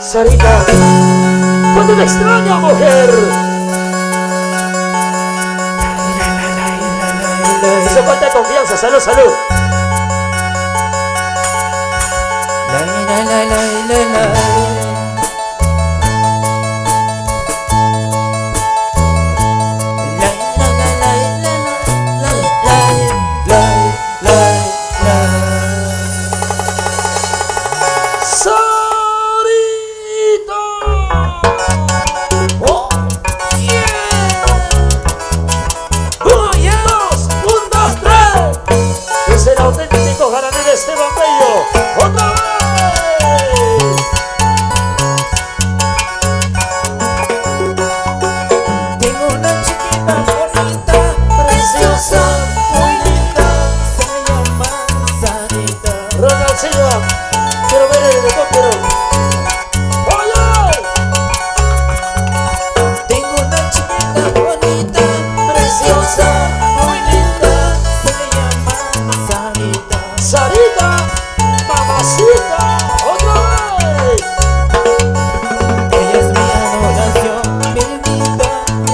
Sarita, cuando te extraño, mujer. Hizo falta de confianza. Salud, salud. Quiero ver el helicóptero. ¡Oye! Tengo una chiquita bonita, preciosa, muy linda. Se llama Sarita. Sarita, mamacita, otra vez. Ella es mi adoración, mi linda.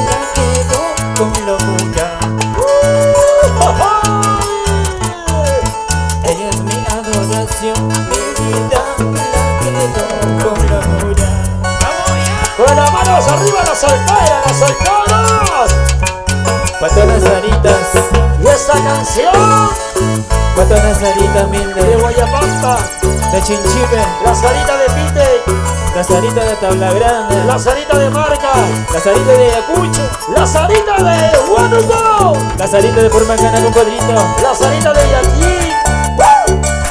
La quedo con locura. Ella es mi adoración, mi linda. La quedo con locura. Con las manos arriba, las solteras, las solteras. Pa' todas las Saritas, Y esta canción pa' todas las Saritas de humildes, Guayapampa, de Chinchipe, la Sarita de Pite, la Sarita de Tabla Grande, la Sarita de Marca, la Sarita de Ayacucho, la Sarita de Huánuco, la Sarita de Purmacana, compadrito, la Sarita de Yaqui,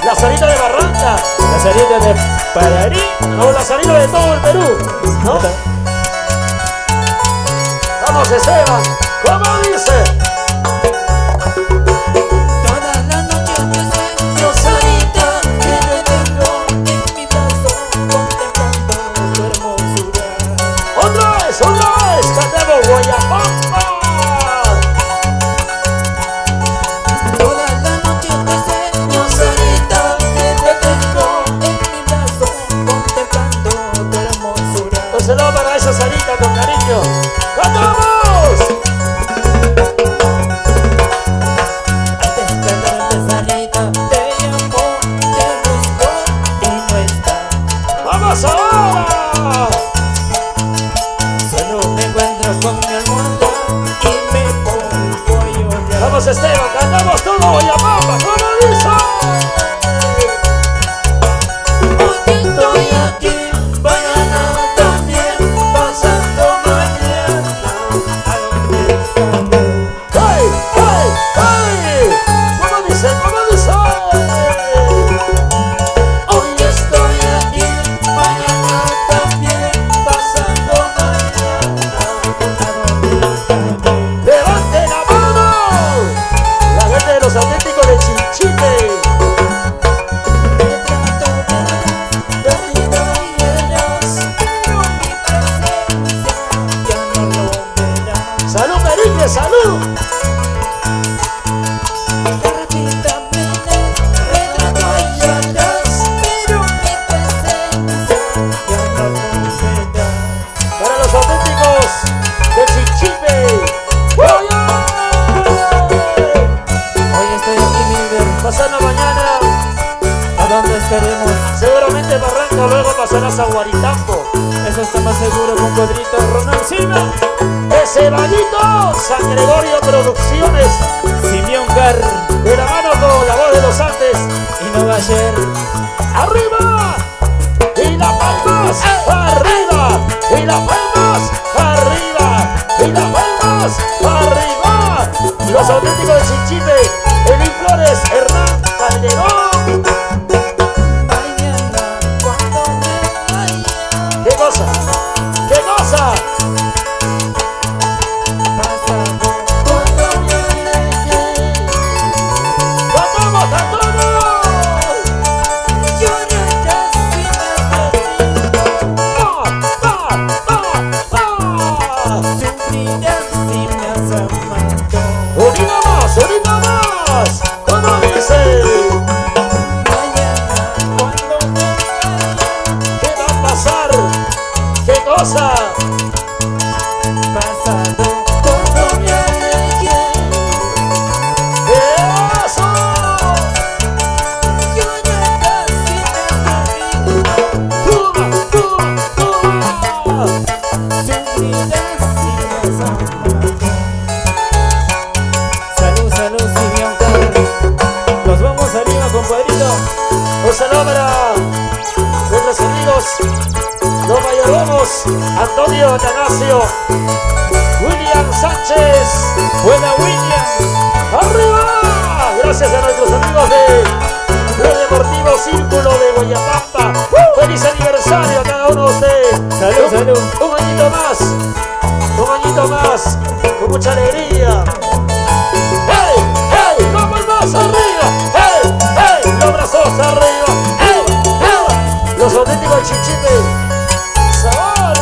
la Sarita de Barranca, la Sarita de Pararí, o la Sarita de todo el Perú, ¿no? Vamos, Esteban, ¿cómo dice? toda la noche yo sueño, Sarita, que te tengo en mi brazo, contemplando tu hermosura. Otra vez, cantemos Guayapampa. Toda la noche yo sueño, Sarita, que te tengo en mi brazo, contemplando tu hermosura. Entonces no para esa Sarita con cariño. ¡Cantamos! Antes de verte, Sarita, te llamó, te buscó y no está. ¡Vamos ahora! Solo me encuentro con mi almohada y me pongo a llorar. Vamos, Esteban, cantamos todo Guayapampa. ¿Cómo dice? Hoy estoy aquí, mañana también, pasando mañana a donde estamos. ¡Hey, hey, hey! ¿Cómo dice? ¿Cómo dice? Hoy estoy aquí, mañana también, pasando mañana a donde estamos. ¡Levante la mano! La gente de los auténticos de Chinchipe. Me trato de perdido y ellas, pero mi presencia ya no lo verás. ¡Salud, Merique, salud! Repítame, retrato y ellas, pero mi presencia ya no lo verás. Para los auténticos de Chinchipe. ¡Oye! Hoy estoy aquí, Milder. Pasando mañana, ¿A dónde estaremos? seguramente Barranco, luego pasarás a Guaritambo. Eso está más seguro, compadrito. Ronancino, Ese Vallito, San Gregorio Producciones, Simeón Car de la mano con la voz de los Andes. y no va a ser. ¡Arriba! ¡Y las palmas! ¡Arriba! ¡Y las palmas! ¡Arriba! ¡Y las palmas! ¡Arriba! Los auténticos de Chinchipe, Eli Flores, Hernán Calderón. Mañana, cuando me vaya, ¿Qué cosa? ¿Qué cosa? pasado, cuando me aleje, ¡Cantamos, cantamos! llorarás si me has perdido. Sufrirás si me has amado. ¡Unida más! ¡Unida más! hermosa. Pasando por mi alegría. Eso. Yo ya casi me Toma, toma, toma. sufrirás si me amas. Salud, salud, Simeonca. Nos vamos arriba, compadrito. Un saludo para nuestros amigos, los mayordomos, Antonio Atanasio, William Sánchez. Buena William. ¡Arriba! Gracias a nuestros amigos de Club Deportivo Círculo de Guayapampa. ¡Feliz aniversario a cada uno de ustedes! Salud, salud. Un añito más, con mucha alegría. ¡Hey! ¡Hey! ¡Vamos más arriba! ¡Hey! ¡Hey! ¡Los brazos arriba! ¡Hey! ¡Hey! Los auténticos chichipe. ¡Sabor!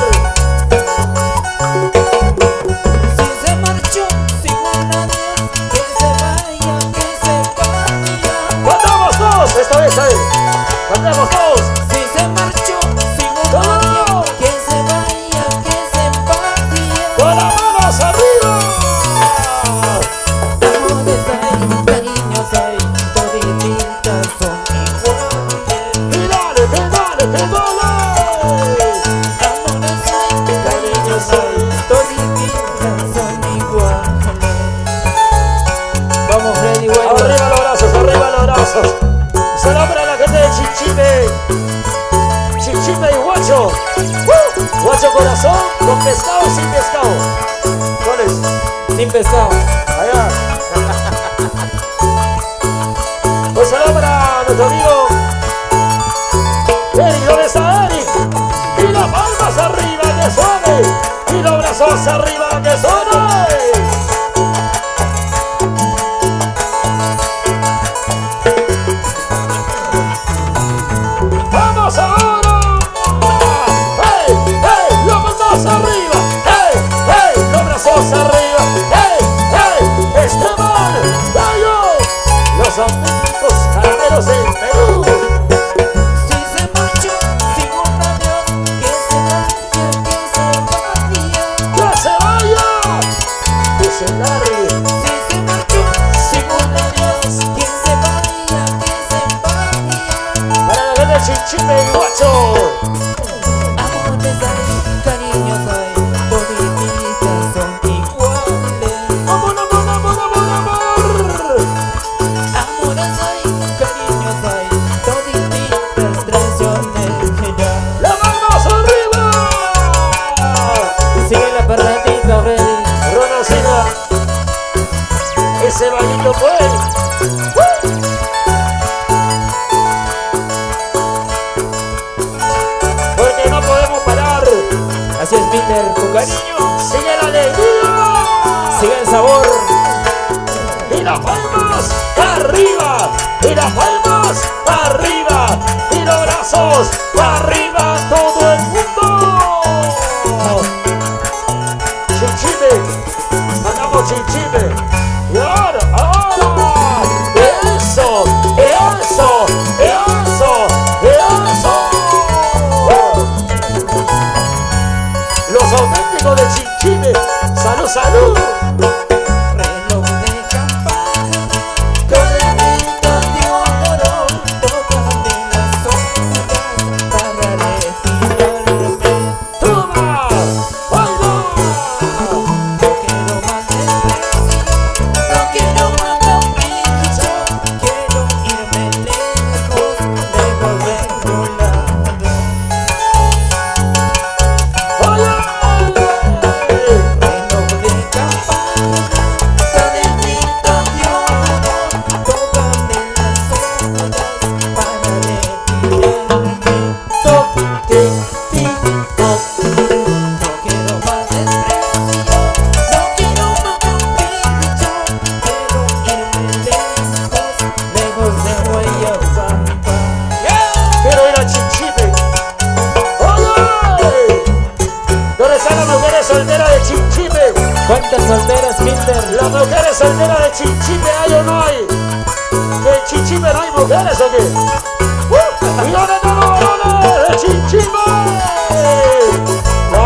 Si se marchó sin un adiós, que se vaya, que se vaya. ¡Cantamos todos! Esta vez, ¿sabes? ¡Cantamos todos! Si se marchó sin un adiós, que se vaya, que se vaya. ¡Con las manos arriba! Amores hay, cariños hay, todititas son iguales. ¡Y dale, que dale, que dale! Amores hay, cariños hay, todititas son iguales. Vamos, Freddy, vuelve. Arriba los brazos, arriba los brazos. Saludos para la gente de Chinchipe. Chinchipe y Guacho. Guacho corazón con pescado y sin pescado. ¿Cuál es? Sin pescado. Allá. Un saludo para nuestro amigo Eric. ¿Dónde está Eric? Y las palmas arriba que suene. Y los brazos arriba que suene. ¡Vamos ahora! ¡Hey! ¡Hey! ¡Los brazos arriba! ¡Hey! ¡Hey! ¡Los brazos arriba! ¡Hey! ¡Hey! ¡Esteban! ¡Dayo! Los auténticos caramelos del Perú. Si se marchó sin un adiós, que se vaya, que se vaya. ¡Que se vaya! ¡Que se largue! Si se marchó sin un adiós, que se vaya, que se vaya. ¡Para la gente de Chinchipe y Guacho! Amores hay, cariños hay, todititas son iguales. ¡Amor, amor, amor, amor, amor! Amores hay, cariños hay, todititas traiciones ya. ¡Las manos arriba! Sigue la perratita, Freddy. Ronald Silva. Ese bañito fue. Porque no podemos parar. Así es, Peter, con cariño. Sigue la alegría. Sigue el sabor. Y las palmas arriba. Y las palmas arriba. Y los brazos arriba. Todo el mundo. Chinchipe. Mandamos Chinchipe. Y ahora. Eso. Eso. Eso. Eso. Los auténticos de Chinchipe. Salud, salud. Reloj de campana, cadenito de oro, tócame las ondas para retirarme. Toma. Baila. No quiero más desprecio, no quiero más capricho, quiero irme lejos de un lado. Reloj de campana, cadenito de oro, tócame las ondas para retirarme. Toc, tic, tic, toc. No quiero más desprecio, no quiero más capricho, quiero irme lejos de Guayapampa. Quiero ir a Chinchipe. ¡Oye! ¿Dónde están las mujeres solteras de Chinchipe? ¿Cuántas solteras, Peter? Las mujeres solteras de Chinchipe, ¿hay o no hay? ¿Que en Chinchipe no hay mujeres o qué? ¿Y dónde están los varones de Chinchipe? No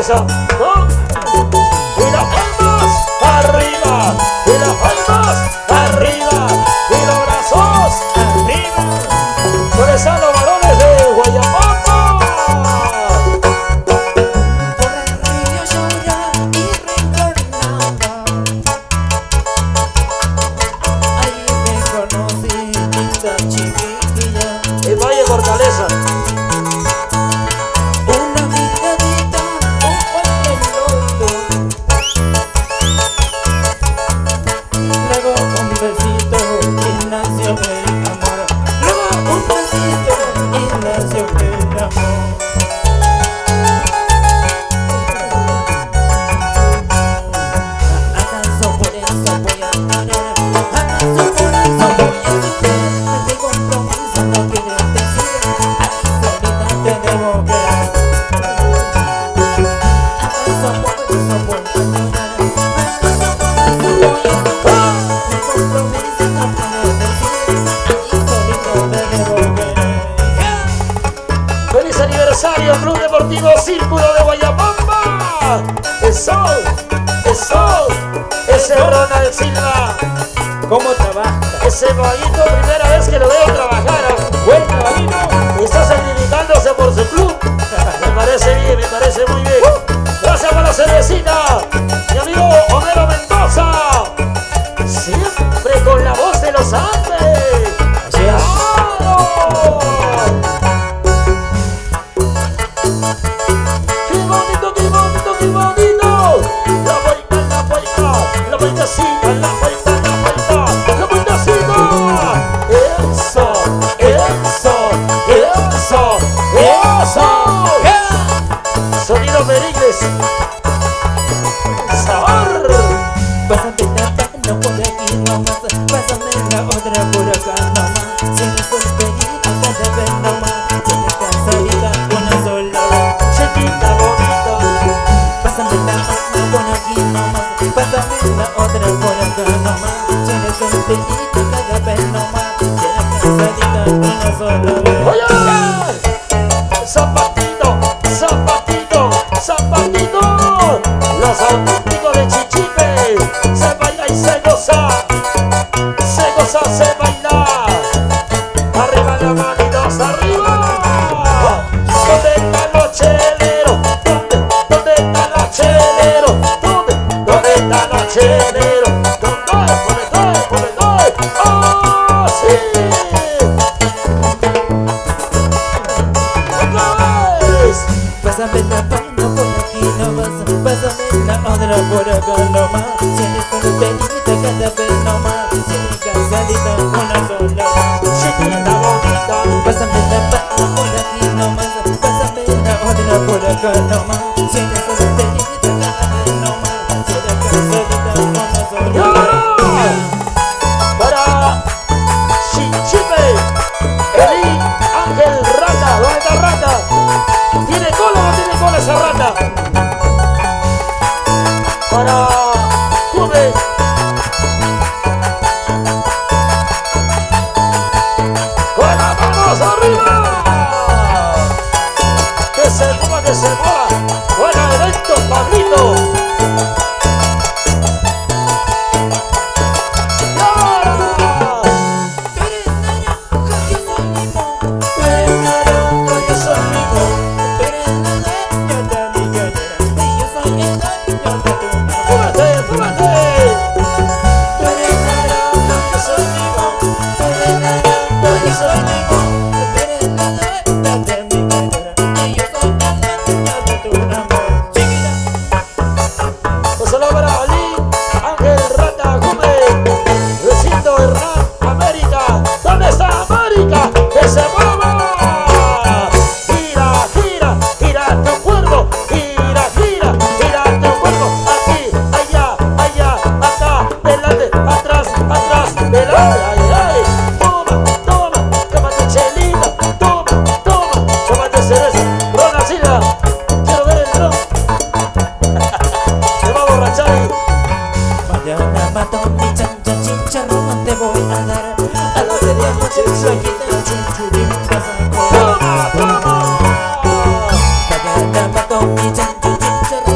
cabeza, ¿no? Y las palmas arriba, y las palmas arriba, y los brazos arriba. ¿Dónde están los varones de Guayamamba? Por el río llora y retornaba. Ahí me conocí, linda chiquilla. El Valle Fortaleza. Una miradita, ojo en el oído. Luego un besito y nació el amor. Luego un besito y nació el amor. ¿Acaso por eso voy a querer? ¿Acaso por eso voy a sufrir? Este compromiso no quiere decir a ti solita te debo querer. ¿Acaso por eso voy a llorar? ¿Acaso por eso voy a sufrir? Este compromiso no quiere decir a ti solita te debo querer. ¡Feliz aniversario, Club Deportivo Círculo de Guayamamba! ¡Eso! ¡Eso! ¡Ese Ronald Silva! ¿Cómo trabaja? Ese vaguito, primera vez que lo veo trabajar. Buen trabajito. Está sacrificándose por su club. Me parece bien, me parece muy bien. Gracias por la cervecita, mi amigo Homero Mendoza. Siempre con la voz de los Andes. Así es. ¡Claro! ¡Qué bonito, qué bonito, qué bonito! La vueltacita, la vuelta, la vuelta, la vueltacita. Eso, eso, eso, eso. Sonido Pericles. Sabor. Pásame la mano por aquí nomás, pásame la otra por acá nomás. Si eres solterita cada vez nomás, si eres casadita una sola vez. Chiquita bonita. Pásame la mano por aquí nomás, pásame la otra por acá nomás. Si eres solterita cada vez nomás, si eres casadita una sola vez. Oye, zapatito, zapatito, zapatito. Los auténticos de Chichipe. Se baila y se goza, se baila. Arriba la manitos, arriba. ¿Dónde están los cheleros? ¿Dónde están los cheleros? ¿Dónde están los cheleros? ¿Dónde? ¡Oh, sí! ¡Otra vez! Pásame la mano por aquí nomás, pásame la otra por acá nomás. Si eres solterita cada vez nomás, si eres casadita una sola vez. Chiquita bonita. Pásame la mano por aquí nomás, pásame la otra por acá nomás. Si eres solterita cada vez nomás, si eres casadita una sola Y vez. ahora, para Chichipe, Eli Ángel Rata. ¿Dónde está Rata? ¿Tiene cola o no tiene cola esa rata? Para Cube. ¡Con las manos arriba! ¡Que se mueva, que se mueva! ¡Buena evento, Pablito! ¡Y ahora! Tú eres naranja, yo soy limón. Tú eres naranja, yo soy limón. Tú eres la dueña de mi gallera y yo soy el dueño de tu amor. ¡Súbete, súbete! Tú eres naranja, yo soy limón. Tú eres naranja, yo soy limón. Tú eres la dueña de mi gallera y yo soy el dueño de tu amor. Chiquita. Un saludo para Ali Ángel Rata Cube. Recinto Hernán América. ¿Dónde está América? ¡Que se mueva! Gira, gira, gira tu cuerpo. Gira, gira, gira tu cuerpo. Aquí, allá, allá, acá, delante, atrás, atrás, delante. Ay, ay. Toma, toma, tómate chelita. Toma, toma, tómate cerveza. Ronald Silva, quiero ver el dron. Te va a borrachar ahí. Mañana mato mi chancha, chicharrón te voy a dar. A las 10 de la noche, sueñita, chinchurín, vas a comer. Toma, toma. Mañana mato mi chancho, chicharrón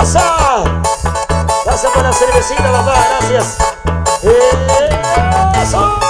Mendoza. Gracias por la cervecita, papá, gracias. Eso.